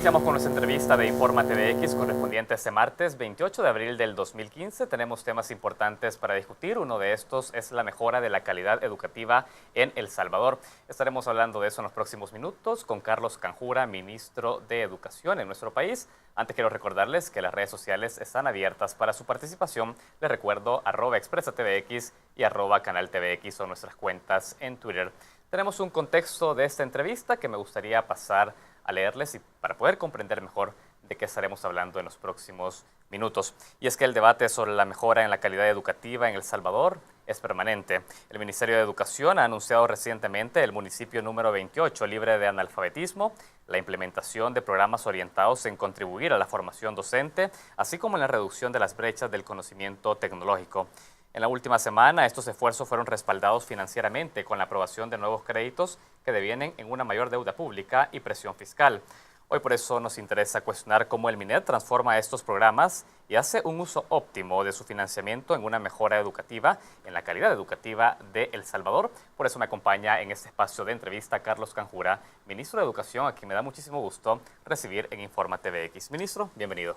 Iniciamos con nuestra entrevista de Informa TVX correspondiente a este martes 28 de abril del 2015. Tenemos temas importantes para discutir. Uno de estos es la mejora de la calidad educativa en El Salvador. Estaremos hablando de eso en los próximos minutos con Carlos Canjura, ministro de Educación en nuestro país. Antes quiero recordarles que las redes sociales están abiertas para su participación. Les recuerdo @expresatvx y @canaltvx son nuestras cuentas en Twitter. Tenemos un contexto de esta entrevista que me gustaría pasar a leerles y para poder comprender mejor de qué estaremos hablando en los próximos minutos. Y es que el debate sobre la mejora en la calidad educativa en El Salvador es permanente. El Ministerio de Educación ha anunciado recientemente el municipio número 28 libre de analfabetismo, la implementación de programas orientados en contribuir a la formación docente, así como en la reducción de las brechas del conocimiento tecnológico. En la última semana, estos esfuerzos fueron respaldados financieramente con la aprobación de nuevos créditos que devienen en una mayor deuda pública y presión fiscal. Hoy por eso nos interesa cuestionar cómo el MINED transforma estos programas y hace un uso óptimo de su financiamiento en una mejora educativa, en la calidad educativa de El Salvador. Por eso me acompaña en este espacio de entrevista Carlos Canjura, ministro de Educación, a quien me da muchísimo gusto recibir en Informa TVX. Ministro, bienvenido.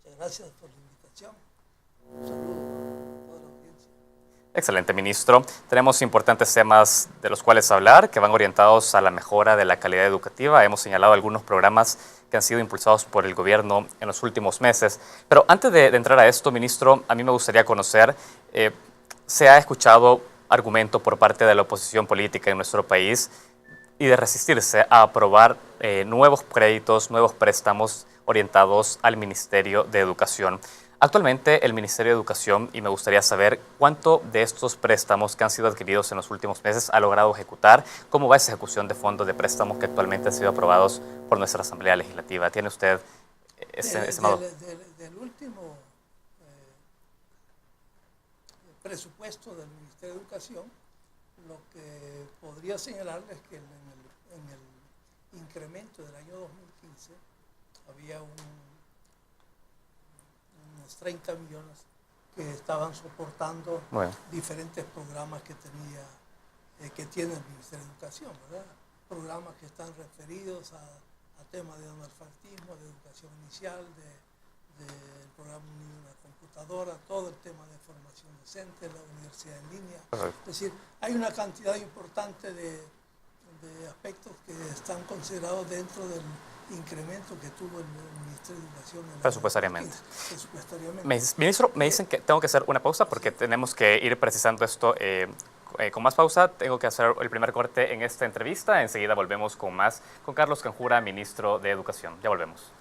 Muchas gracias por la invitación. Un saludo. Excelente, ministro. Tenemos importantes temas de los cuales hablar que van orientados a la mejora de la calidad educativa. Hemos señalado algunos programas que han sido impulsados por el gobierno en los últimos meses. Pero antes de entrar a esto, ministro, a mí me gustaría conocer, se ha escuchado argumento por parte de la oposición política en nuestro país y de resistirse a aprobar nuevos créditos, nuevos préstamos orientados al Ministerio de Educación. Actualmente el Ministerio de Educación, y me gustaría saber cuánto de estos préstamos que han sido adquiridos en los últimos meses ha logrado ejecutar, cómo va esa ejecución de fondos de préstamos que actualmente han sido aprobados por nuestra Asamblea Legislativa. ¿Tiene usted estimado? Del último presupuesto del Ministerio de Educación, lo que podría señalarles es que en el incremento del año 2015 había unos 30 millones que estaban soportando diferentes programas que tiene el Ministerio de Educación, ¿verdad? Programas que están referidos a temas de analfabetismo, de educación inicial, del programa Unido en la Computadora, todo el tema de formación docente, la universidad en línea. Es decir, hay una cantidad importante de aspectos que están considerados dentro del incremento que tuvo el Ministerio de Educación en presupuestariamente. Ministro, me dicen que tengo que hacer una pausa porque tenemos que ir precisando esto con más pausa. Tengo que hacer el primer corte en esta entrevista. Enseguida volvemos con más con Carlos Canjura, ministro de Educación. Ya volvemos.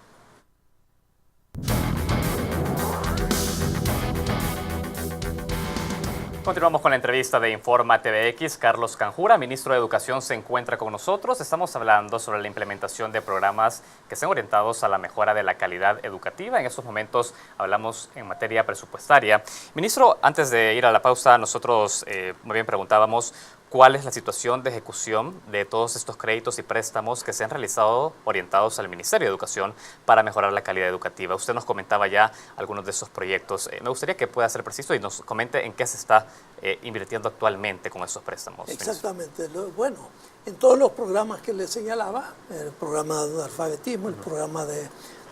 Continuamos con la entrevista de Informa TVX. Carlos Canjura, ministro de Educación, se encuentra con nosotros. Estamos hablando sobre la implementación de programas que estén orientados a la mejora de la calidad educativa. En estos momentos hablamos en materia presupuestaria. Ministro, antes de ir a la pausa, nosotros muy bien preguntábamos cuál es la situación de ejecución de todos estos créditos y préstamos que se han realizado orientados al Ministerio de Educación para mejorar la calidad educativa. Usted nos comentaba ya algunos de esos proyectos. Me gustaría que pueda ser preciso y nos comente en qué se está invirtiendo actualmente con esos préstamos. Exactamente. Bueno, en todos los programas que le señalaba, el programa de alfabetismo, el programa de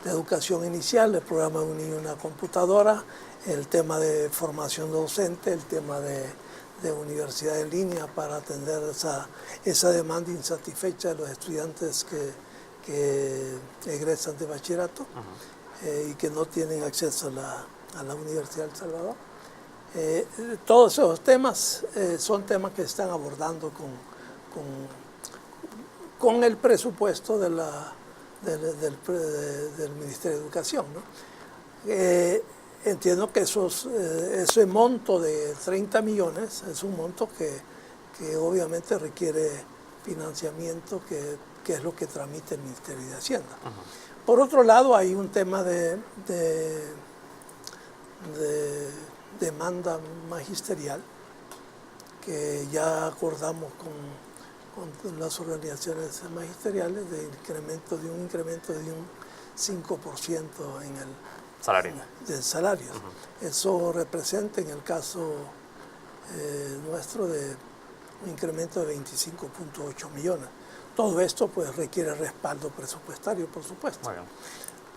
educación inicial, el programa de Unido en la Computadora, el tema de formación docente, el tema de universidad en línea para atender esa demanda insatisfecha de los estudiantes que egresan de bachillerato y que no tienen acceso a la Universidad de El Salvador. Todos esos temas son temas que están abordando con el presupuesto del Ministerio de Educación, ¿no? Entiendo que ese monto de 30 millones es un monto que obviamente requiere financiamiento, que es lo que tramite el Ministerio de Hacienda. Por otro lado, hay un tema de demanda magisterial que ya acordamos con las organizaciones magisteriales de un incremento de un 5% en el de salarios. Eso representa en el caso nuestro de un incremento de 25.8 millones. todo esto pues requiere respaldo presupuestario, por supuesto. Muy bien.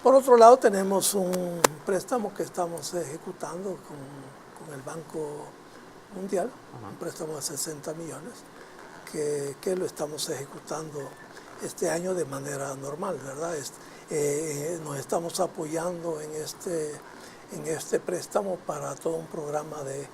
Por otro lado, tenemos un préstamo que estamos ejecutando con el Banco Mundial, un préstamo de 60 millones, que lo estamos ejecutando este año de manera normal, ¿verdad? Nos estamos apoyando en este préstamo para todo un programa de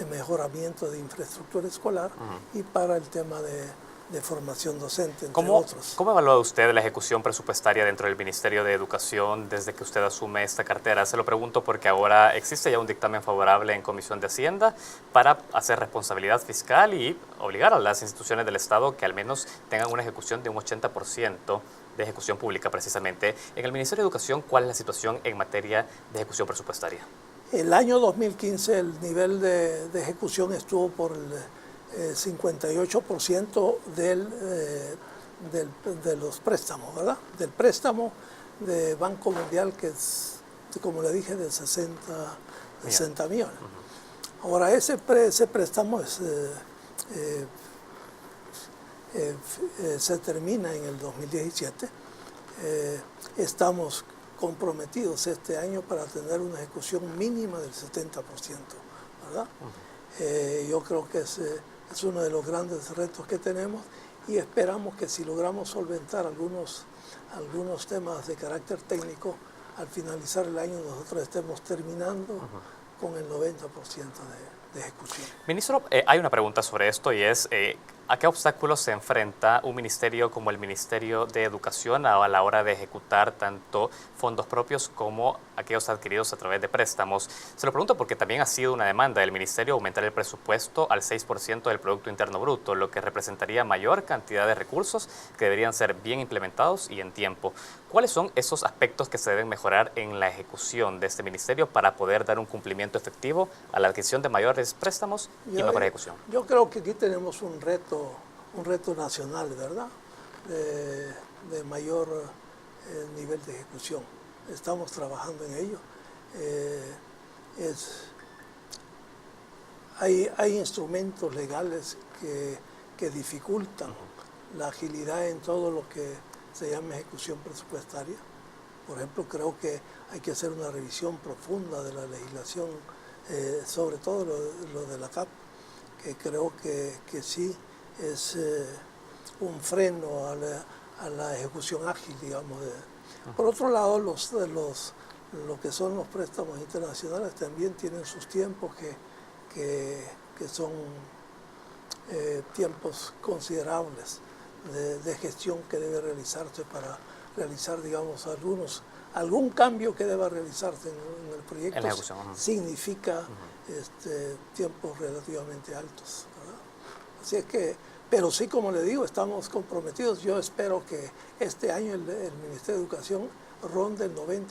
mejoramiento de infraestructura escolar y para el tema de formación docente, entre otros. ¿Cómo evalúa usted la ejecución presupuestaria dentro del Ministerio de Educación desde que usted asume esta cartera? Se lo pregunto porque ahora existe ya un dictamen favorable en Comisión de Hacienda para hacer responsabilidad fiscal y obligar a las instituciones del Estado que al menos tengan una ejecución de un 80% de ejecución pública precisamente. En el Ministerio de Educación, ¿cuál es la situación en materia de ejecución presupuestaria? El año 2015 el nivel de ejecución estuvo por el 58% de los préstamos, ¿verdad? Del préstamo de Banco Mundial, que es, como le dije, de 60 millones. Ahora, ese préstamo se termina en el 2017. Estamos comprometidos este año para tener una ejecución mínima del 70%, ¿verdad? Yo creo que es uno de los grandes retos que tenemos y esperamos que si logramos solventar algunos temas de carácter técnico, al finalizar el año nosotros estemos terminando con el 90% de ejecución. Ministro, hay una pregunta sobre esto y es, ¿a qué obstáculos se enfrenta un ministerio como el Ministerio de Educación a la hora de ejecutar tanto fondos propios como aquellos adquiridos a través de préstamos? Se lo pregunto porque también ha sido una demanda del ministerio aumentar el presupuesto al 6% del Producto Interno Bruto, lo que representaría mayor cantidad de recursos que deberían ser bien implementados y en tiempo. ¿Cuáles son esos aspectos que se deben mejorar en la ejecución de este ministerio para poder dar un cumplimiento efectivo a la adquisición de mayores préstamos y mejor ejecución? Yo creo que aquí tenemos un reto nacional, ¿verdad? De mayor nivel de ejecución. Estamos trabajando en ello. Hay instrumentos legales que dificultan la agilidad en todo lo que se llama ejecución presupuestaria. Por ejemplo, creo que hay que hacer una revisión profunda de la legislación, sobre todo lo de la CAP, que creo que sí es un freno a la ejecución ágil, digamos. Por otro lado, lo que son los préstamos internacionales también tienen sus tiempos que son tiempos considerables de gestión que debe realizarse para realizar, digamos, algún cambio que deba realizarse en el proyecto. En la ejecución. Significa tiempos relativamente altos, ¿verdad? Así es que, pero sí, como le digo, estamos comprometidos. Yo espero que este año el Ministerio de Educación ronde el 90%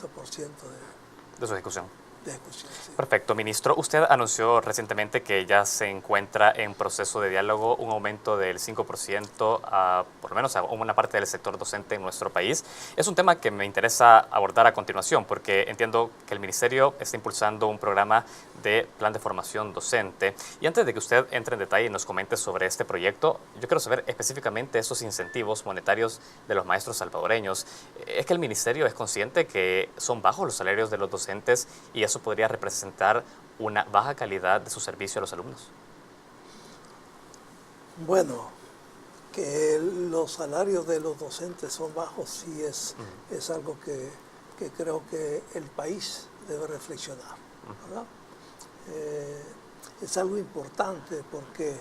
de su ejecución. De ejecución, sí. Perfecto, ministro. Usted anunció recientemente que ya se encuentra en proceso de diálogo un aumento del 5% por lo menos a una parte del sector docente en nuestro país. Es un tema que me interesa abordar a continuación porque entiendo que el ministerio está impulsando un programa de plan de formación docente. Y antes de que usted entre en detalle y nos comente sobre este proyecto, yo quiero saber específicamente esos incentivos monetarios de los maestros salvadoreños. ¿Es que el ministerio es consciente que son bajos los salarios de los docentes y eso podría representar una baja calidad de su servicio a los alumnos? Bueno, que los salarios de los docentes son bajos sí es algo que creo que el país debe reflexionar, ¿verdad? Es algo importante porque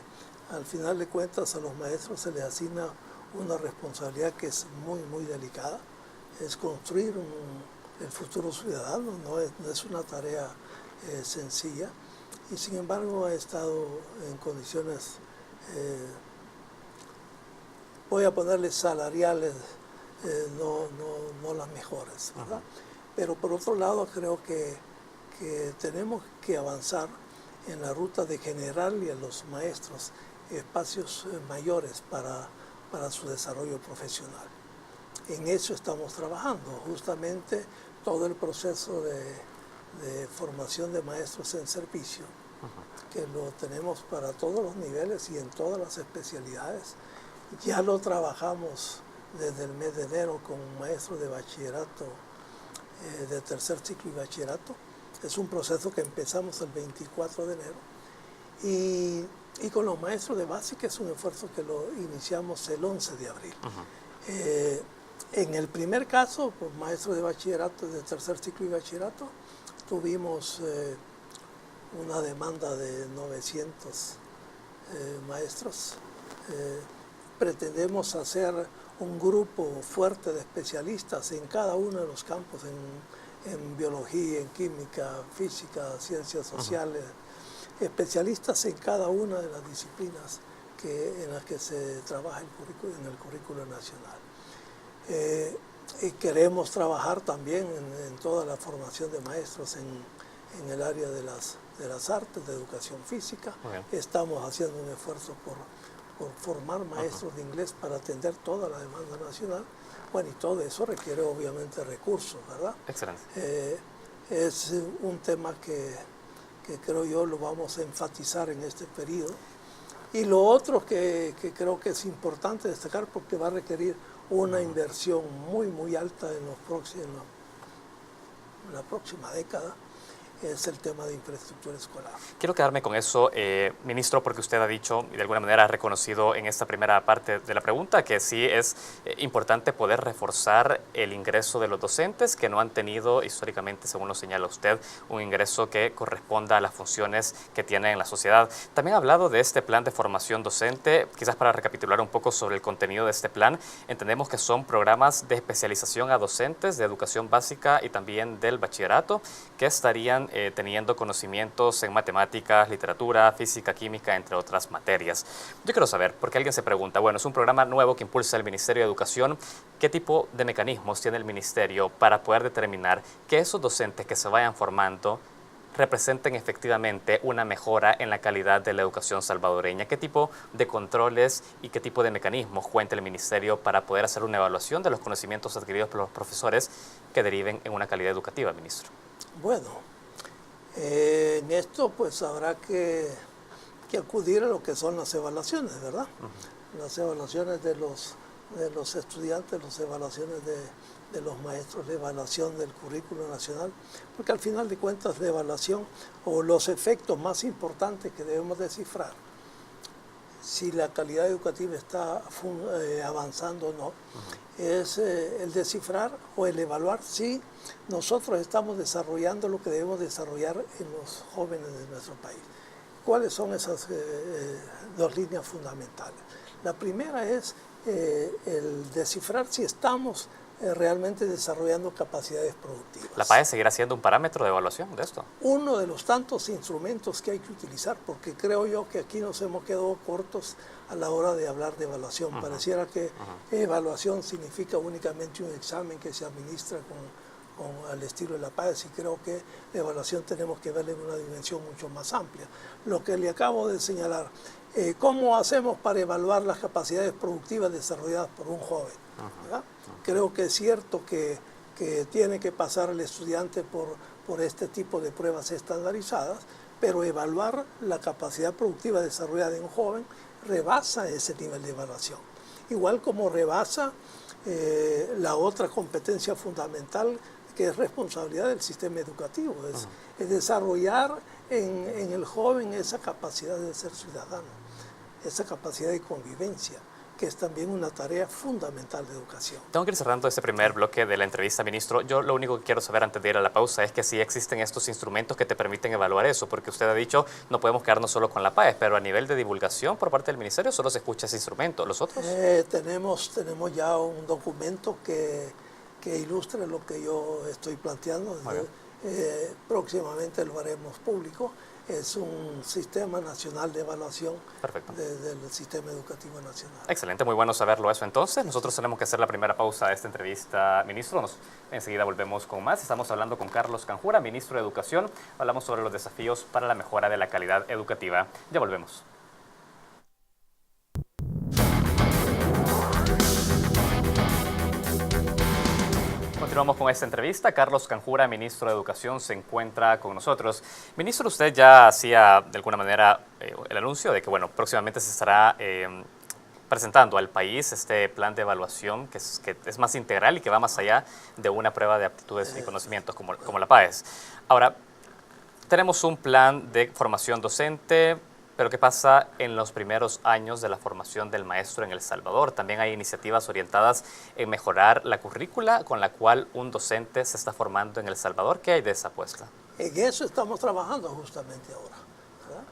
al final de cuentas a los maestros se les asigna una responsabilidad que es muy, muy delicada. Es construir el futuro ciudadano, no es una tarea sencilla y sin embargo ha estado en condiciones, voy a ponerle salariales, no las mejores, ¿verdad? Pero por otro lado creo que tenemos que avanzar en la ruta de generarle a los maestros espacios mayores para su desarrollo profesional. En eso estamos trabajando, justamente todo el proceso de formación de maestros en servicio, que lo tenemos para todos los niveles y en todas las especialidades. Ya lo trabajamos desde el mes de enero con maestros de bachillerato, de tercer ciclo y bachillerato. Es un proceso que empezamos el 24 de enero. Y con los maestros de básica es un esfuerzo que lo iniciamos el 11 de abril. En el primer caso, por maestros de bachillerato, de tercer ciclo y bachillerato, tuvimos una demanda de 900 maestros. Pretendemos hacer un grupo fuerte de especialistas en cada uno de los campos, en biología, en química, física, ciencias sociales, especialistas en cada una de las disciplinas en las que se trabaja en el currículo nacional. Y queremos trabajar también en toda la formación de maestros en el área de las artes, de educación física. Estamos haciendo un esfuerzo por formar maestros de inglés para atender toda la demanda nacional. Bueno, y todo eso requiere obviamente recursos, ¿verdad? Excelente. Es un tema que creo yo lo vamos a enfatizar en este periodo. Y lo otro que creo que es importante destacar, porque va a requerir una inversión muy alta en la próxima década, es el tema de infraestructura escolar. Quiero quedarme con eso, ministro, porque usted ha dicho y de alguna manera ha reconocido en esta primera parte de la pregunta que sí es importante poder reforzar el ingreso de los docentes que no han tenido históricamente, según lo señala usted, un ingreso que corresponda a las funciones que tienen en la sociedad. También ha hablado de este plan de formación docente. Quizás para recapitular un poco sobre el contenido de este plan, entendemos que son programas de especialización a docentes de educación básica y también del bachillerato que estarían teniendo conocimientos en matemáticas, literatura, física, química, entre otras materias. Yo quiero saber, porque alguien se pregunta, bueno, es un programa nuevo que impulsa el Ministerio de Educación, ¿qué tipo de mecanismos tiene el Ministerio para poder determinar que esos docentes que se vayan formando representen efectivamente una mejora en la calidad de la educación salvadoreña? ¿Qué tipo de controles y qué tipo de mecanismos cuenta el Ministerio para poder hacer una evaluación de los conocimientos adquiridos por los profesores que deriven en una calidad educativa, ministro? Bueno, en esto pues habrá que acudir a lo que son las evaluaciones, ¿verdad? Las evaluaciones de los estudiantes, las evaluaciones de los maestros, la evaluación del currículo nacional, porque al final de cuentas la evaluación o los efectos más importantes que debemos descifrar, si la calidad educativa está avanzando o no, es el descifrar o el evaluar si nosotros estamos desarrollando lo que debemos desarrollar en los jóvenes de nuestro país. ¿Cuáles son esas dos líneas fundamentales? La primera es el descifrar si estamos realmente desarrollando capacidades productivas. ¿La PAE seguirá siendo un parámetro de evaluación de esto? Uno de los tantos instrumentos que hay que utilizar, porque creo yo que aquí nos hemos quedado cortos a la hora de hablar de evaluación. Pareciera que evaluación significa únicamente un examen que se administra al estilo de la PAES, y creo que la evaluación tenemos que verla en una dimensión mucho más amplia. Lo que le acabo de señalar, ¿cómo hacemos para evaluar las capacidades productivas desarrolladas por un joven? Creo que es cierto que tiene que pasar el estudiante por este tipo de pruebas estandarizadas, pero evaluar la capacidad productiva desarrollada en un joven rebasa ese nivel de evaluación. Igual como rebasa la otra competencia fundamental, que es responsabilidad del sistema educativo, es desarrollar en el joven esa capacidad de ser ciudadano, esa capacidad de convivencia, que es también una tarea fundamental de educación. Tengo que ir cerrando este primer bloque de la entrevista, ministro. Yo lo único que quiero saber antes de ir a la pausa es que si existen estos instrumentos que te permiten evaluar eso, porque usted ha dicho no podemos quedarnos solo con la PAES, pero a nivel de divulgación por parte del Ministerio solo se escucha ese instrumento. ¿Los otros? Tenemos ya un documento que ilustre lo que yo estoy planteando. Próximamente lo haremos público. Es un sistema nacional de evaluación del sistema educativo nacional. Excelente, muy bueno saberlo eso. Entonces, nosotros tenemos que hacer la primera pausa de esta entrevista, ministro. Enseguida volvemos con más. Estamos hablando con Carlos Canjura, ministro de Educación. Hablamos sobre los desafíos para la mejora de la calidad educativa. Ya volvemos. Continuamos con esta entrevista. Carlos Canjura, ministro de Educación, se encuentra con nosotros. Ministro, usted ya hacía de alguna manera el anuncio de que, bueno, próximamente se estará presentando al país este plan de evaluación que es más integral y que va más allá de una prueba de aptitudes y conocimientos como la PAES. Ahora, tenemos un plan de formación docente, pero ¿qué pasa en los primeros años de la formación del maestro en El Salvador? También hay iniciativas orientadas en mejorar la currícula con la cual un docente se está formando en El Salvador. ¿Qué hay de esa apuesta? En eso estamos trabajando justamente ahora, ¿verdad?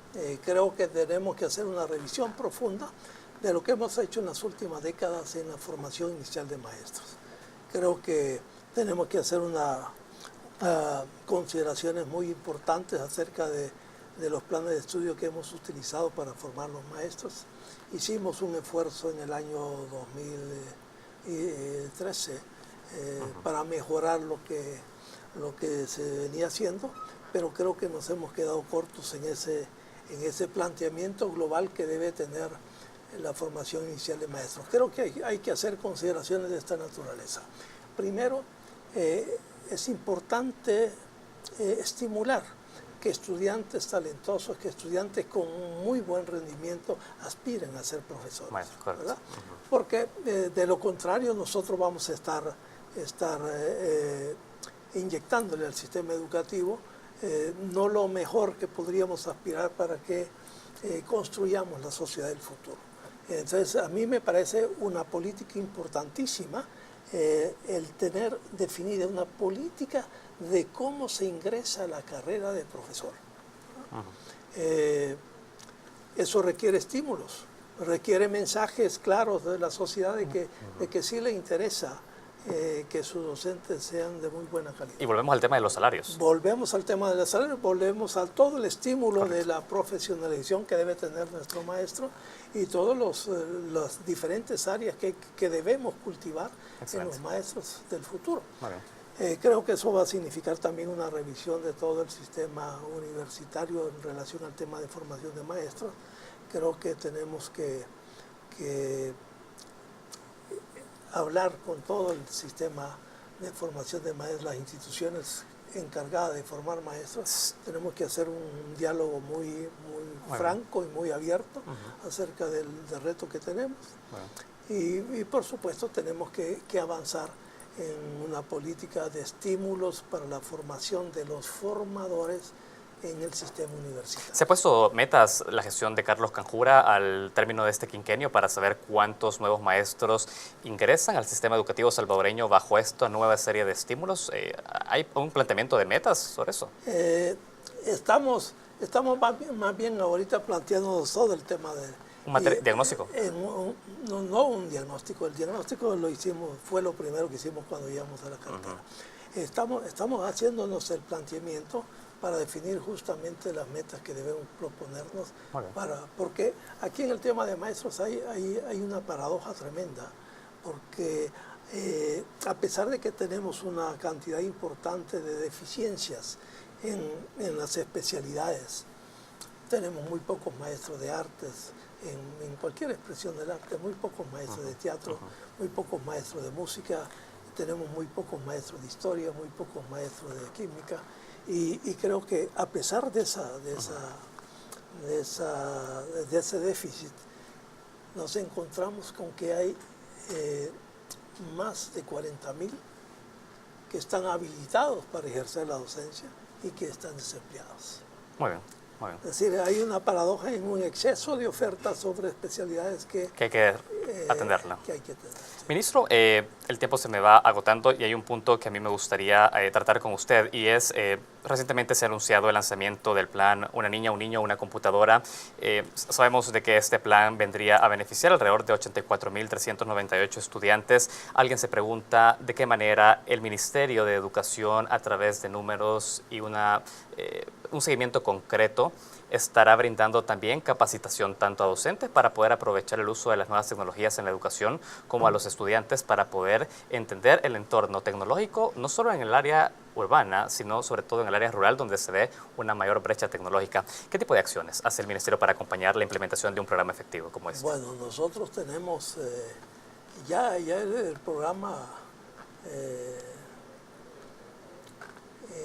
Creo que tenemos que hacer una revisión profunda de lo que hemos hecho en las últimas décadas en la formación inicial de maestros. Creo que tenemos que hacer consideraciones muy importantes acerca de los planes de estudio que hemos utilizado para formar los maestros. Hicimos un esfuerzo en el año 2013 para mejorar lo que se venía haciendo, pero creo que nos hemos quedado cortos en ese planteamiento global que debe tener la formación inicial de maestros. Creo que hay que hacer consideraciones de esta naturaleza. Primero, es importante estimular que estudiantes talentosos, que estudiantes con muy buen rendimiento aspiren a ser profesores, ¿verdad? Porque de lo contrario nosotros vamos a estar inyectándole al sistema educativo no lo mejor que podríamos aspirar para que construyamos la sociedad del futuro. Entonces a mí me parece una política importantísima el tener definida una política de cómo se ingresa a la carrera de profesor. Eso requiere estímulos, requiere mensajes claros de la sociedad de que sí le interesa que sus docentes sean de muy buena calidad. Y volvemos al tema de los salarios. Volvemos al tema de los salarios, volvemos a todo el estímulo de la profesionalización que debe tener nuestro maestro y todas las diferentes áreas que debemos cultivar en los maestros del futuro. Creo que eso va a significar también una revisión de todo el sistema universitario en relación al tema de formación de maestros. Creo que tenemos que hablar con todo el sistema de formación de maestros, las instituciones encargadas de formar maestros. Tenemos que hacer un diálogo muy franco y muy abierto acerca del reto que tenemos. Y por supuesto tenemos que avanzar en una política de estímulos para la formación de los formadores en el sistema universitario. ¿Se ha puesto metas la gestión de Carlos Canjura al término de este quinquenio para saber cuántos nuevos maestros ingresan al sistema educativo salvadoreño bajo esta nueva serie de estímulos? ¿Hay un planteamiento de metas sobre eso? Estamos más bien ahorita planteándonos todo el tema de... ¿Diagnóstico? No un diagnóstico. El diagnóstico lo hicimos, fue lo primero que hicimos cuando llegamos a la cartera. Estamos haciéndonos el planteamiento para definir justamente las metas que debemos proponernos, porque aquí en el tema de maestros hay una paradoja tremenda, porque a pesar de que tenemos una cantidad importante de deficiencias en las especialidades, tenemos muy pocos maestros de artes, en cualquier expresión del arte, muy pocos maestros de teatro, muy pocos maestros de música, tenemos muy pocos maestros de historia, muy pocos maestros de química, y creo que a pesar de ese déficit, nos encontramos con que hay más de 40.000 que están habilitados para ejercer la docencia y que están desempleados. Muy bien. Es decir, hay una paradoja en un exceso de ofertas sobre especialidades que hay que atenderla. Sí. Ministro, el tiempo se me va agotando y hay un punto que a mí me gustaría tratar con usted y es, recientemente se ha anunciado el lanzamiento del plan Una niña, un niño, una computadora. Sabemos de que este plan vendría a beneficiar alrededor de 84.398 estudiantes. Alguien se pregunta de qué manera el Ministerio de Educación, a través de números y un seguimiento concreto, estará brindando también capacitación tanto a docentes para poder aprovechar el uso de las nuevas tecnologías en la educación, como a los estudiantes para poder entender el entorno tecnológico, no solo en el área urbana, sino sobre todo en el área rural, donde se ve una mayor brecha tecnológica. ¿Qué tipo de acciones hace el Ministerio para acompañar la implementación de un programa efectivo como este? Bueno, nosotros tenemos ya el programa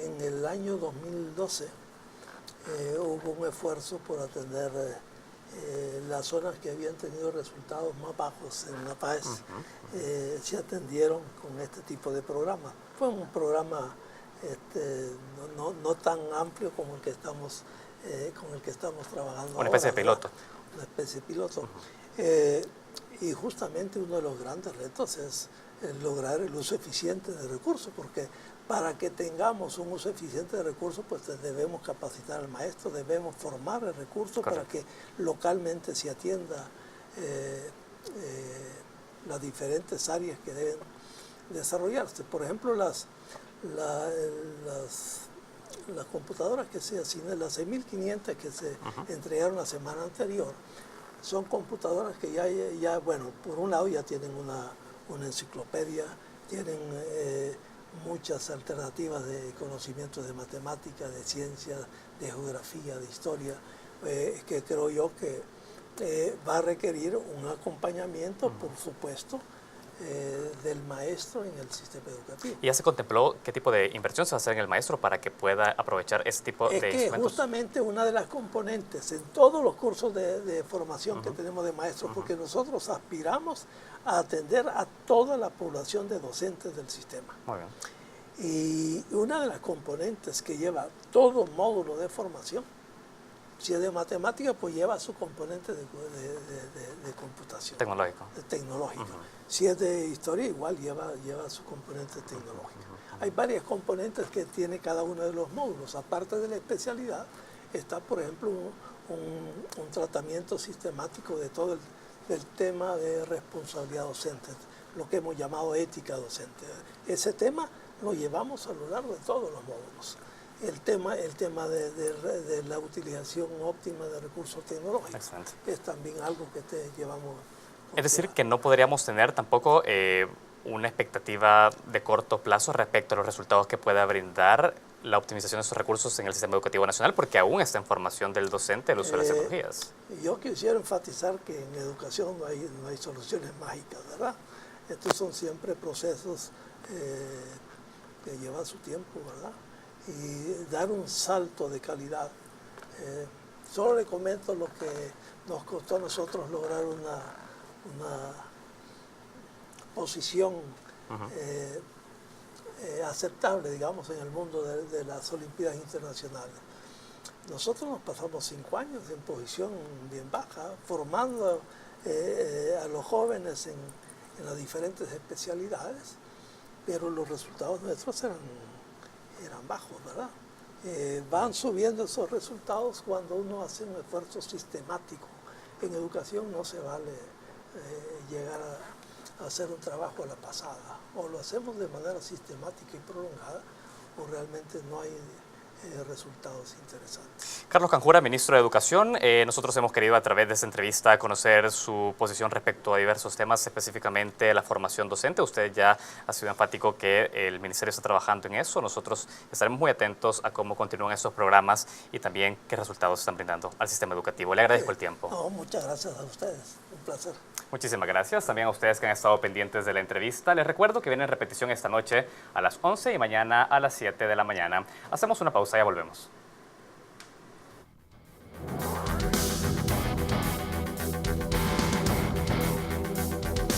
en el año 2012 hubo un esfuerzo por atender las zonas que habían tenido resultados más bajos en La Paz se atendieron con este tipo de programa. Fue un programa no tan amplio como el que estamos, con el que estamos trabajando una especie de piloto. Una especie de piloto. Y justamente uno de los grandes retos es lograr el uso eficiente de recursos, porque para que tengamos un uso eficiente de recursos, pues debemos capacitar al maestro, debemos formar el recurso para que localmente se atienda las diferentes áreas que deben desarrollarse. Por ejemplo, las computadoras que se asignan, las 6.500 que se entregaron la semana anterior, son computadoras que ya, bueno, por un lado ya tienen una enciclopedia, tienen muchas alternativas de conocimientos de matemáticas, de ciencias, de geografía, de historia, que creo yo que va a requerir un acompañamiento, por supuesto, del maestro en el sistema educativo. ¿Y ya se contempló qué tipo de inversión se va a hacer en el maestro para que pueda aprovechar ese tipo de instrumentos? Es que justamente una de las componentes en todos los cursos de formación que tenemos de maestros, porque nosotros aspiramos a atender a toda la población de docentes del sistema. Muy bien. Y una de las componentes que lleva todo módulo de formación, si es de matemática, pues lleva su componente de computación. Tecnológico. Si es de historia, igual lleva su componente tecnológica. Hay varias componentes que tiene cada uno de los módulos. Aparte de la especialidad, está, por ejemplo, un tratamiento sistemático de todo el tema de responsabilidad docente, lo que hemos llamado ética docente. Ese tema lo llevamos a lo largo de todos los módulos. El tema de la utilización óptima de recursos tecnológicos. Excelente. Es también algo que llevamos. Es decir, que no podríamos tener tampoco una expectativa de corto plazo respecto a los resultados que pueda brindar la optimización de esos recursos en el sistema educativo nacional, porque aún está en formación del docente el uso de las tecnologías. Yo quisiera enfatizar que en educación no hay soluciones mágicas, ¿verdad? Estos son siempre procesos que llevan su tiempo, ¿verdad? Y dar un salto de calidad. Solo le comento lo que nos costó a nosotros lograr una posición aceptable, digamos, en el mundo de las Olimpiadas Internacionales. Nosotros nos pasamos 5 años en posición bien baja, formando a los jóvenes en las diferentes especialidades, pero los resultados nuestros eran bajos, ¿verdad? Van subiendo esos resultados cuando uno hace un esfuerzo sistemático. En educación no se vale llegar a hacer un trabajo a la pasada. O lo hacemos de manera sistemática y prolongada, o realmente no hay resultados interesantes. Carlos Canjura, ministro de Educación. Nosotros hemos querido a través de esta entrevista conocer su posición respecto a diversos temas, específicamente la formación docente. Usted ya ha sido enfático que el ministerio está trabajando en eso. Nosotros estaremos muy atentos a cómo continúan estos programas y también qué resultados están brindando al sistema educativo. Le agradezco el tiempo. No, muchas gracias a ustedes. Un placer. Muchísimas gracias. También a ustedes que han estado pendientes de la entrevista. Les recuerdo que viene en repetición esta noche a las 11 y mañana a las 7 de la mañana. Hacemos una pausa y ya volvemos.